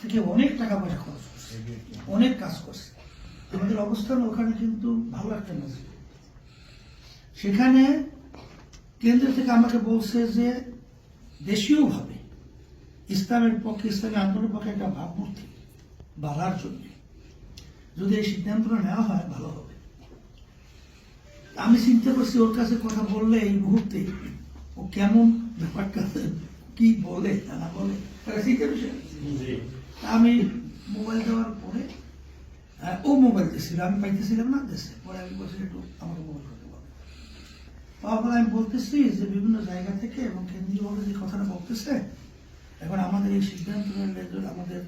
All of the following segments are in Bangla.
থেকে অনেক টাকা পয়সা খরচ করছে, অনেক কাজ করছে। আমাদের অবস্থান ওখানে কিন্তু ভালো একটা মসজিদ। সেখানে কেন্দ্র থেকে আমাকে বলছে যে দেশীয়ভাবে ইসলামের পক্ষে, ইসলামী আন্দোলনের পক্ষে একটা ভাবমূর্তি বাড়ার জন্য যদি এই সিদ্ধান্তটা নেওয়া হয় ভালো হবে। আমি চিন্তা করছি ওর কাছে কথা বললে এই মুহূর্তে ও কেমন ব্যাপারটা কি বলে না বলে চিন্তা বিষয়। আমি মোবাইল দেওয়ার পরে ও মোবাইল দিয়েছিল, আমি পাইতেছিলাম না দেশে। পরে আমি বলছি একটু আমাকে মোবাইল করতে বলে। তারপরে আমি বলতেছি যে বিভিন্ন জায়গা থেকে এবং কেন্দ্রীয়ভাবে যে কথাটা বলতেছে, এখন আমাদের এই সিদ্ধান্ত নিলে আমাদের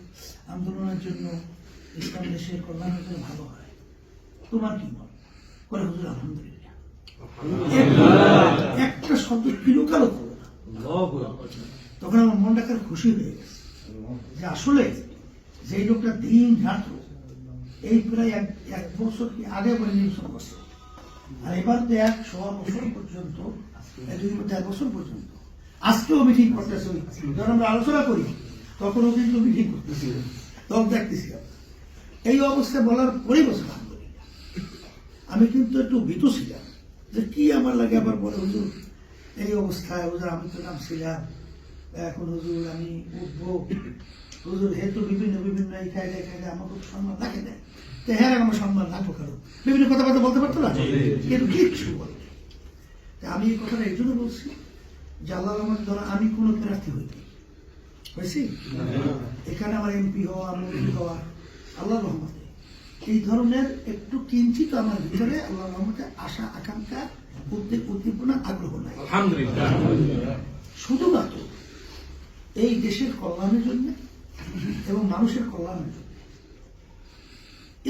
আন্দোলনের জন্য, ইসলাম দেশের কল্যাণের জন্য ভালো হয়। তোমার কি মত? করে হুজুর আলহামদুলিল্লাহ। একটা শব্দ কিলোকালও করবে না। তখন আমার মনটা খুব খুশি হয়ে গেছে যে আসলে যেই লোকটা দিন রাত্র এই প্রায় এক বছর কি আগে বলে নির্বাচন করছে, আর এবার তো 100 বছর পর্যন্ত, 1 বছর পর্যন্ত আজকেও মিটিং করতেছে। যখন আমরা আলোচনা করি তখনও কিন্তু মিটিং করতেছি, তখন দেখতেছি। এই অবস্থায় বলার পরেই বসে আলহামদুলিল্লাহ। আমি কিন্তু একটু ভীত ছিলাম যে কি আমার লাগে আবার বলে হুজুর এই অবস্থায়, হুজুর আমি তো নামছিলাম, এখন হুজুর আমি উঠবো, হুজুর হেতু বিভিন্ন বিভিন্ন এই কায়দায় কায়দায় আমাকে সম্মান রাখে দেয়, তো হ্যাঁ আমার সম্মান রাখবো কারো বিভিন্ন কথাবার্তা বলতে পারতো না, কিন্তু কিচ্ছু বলে। আমি এই কথাটা এই জন্য বলছি যে আল্লাহ রহমত ধরো আমি কোনো প্রার্থী হয়েছি, এখানে আমার এমপি হওয়া, মন্ত্রী হওয়া আল্লাহ রহমতে, এই ধরনের একটু কিঞ্চিত আমার ভিতরে আল্লাহ রহমতে আশা, আকাঙ্ক্ষা, উদ্দীপনা, আগ্রহ নাই। শুধুমাত্র এই দেশের কল্যাণের জন্য এবং মানুষের কল্যাণের জন্য,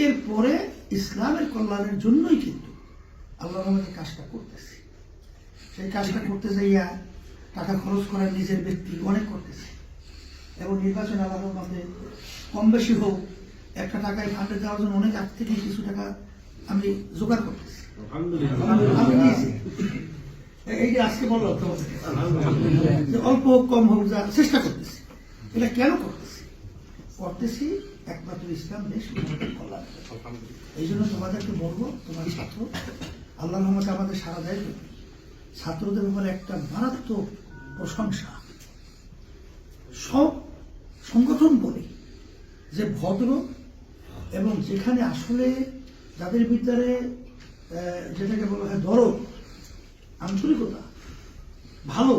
এরপরে ইসলামের কল্যাণের জন্যই কিন্তু আল্লাহ রহমতে কাজটা করতেছি। সেই কাজটা করতে যাইয়া টাকা খরচ করার নিজের ব্যক্তি অনেক করতেছে, এবং নির্বাচন আল্লাহ রহমতে কম বেশি হোক একটা টাকায় ফান্ডে দেওয়ার জন্য অনেক আগ থেকে কিছু টাকা আমি জোগাড় করতেছি। আমি দিয়েছি, এই যে আজকে বললাম যে অল্প হোক কম হোক যা চেষ্টা করতেছি। এটা কেন করতেছি একমাত্র ইসলাম দেশ কল্যাণ। এই জন্য তোমাদেরকে বলবো, তোমার ছাত্র আল্লাহ রহমতে আমাদের সারা দেয়, ছাত্রদের ব্যাপারে একটা মারাত্মক প্রশংসা। সব সংগঠন বলে যে ভদ্র, এবং যেখানে আসলে যাদের ভিতরে যেটাকে বলা হয় দরদ, আন্তরিকতা, ভালো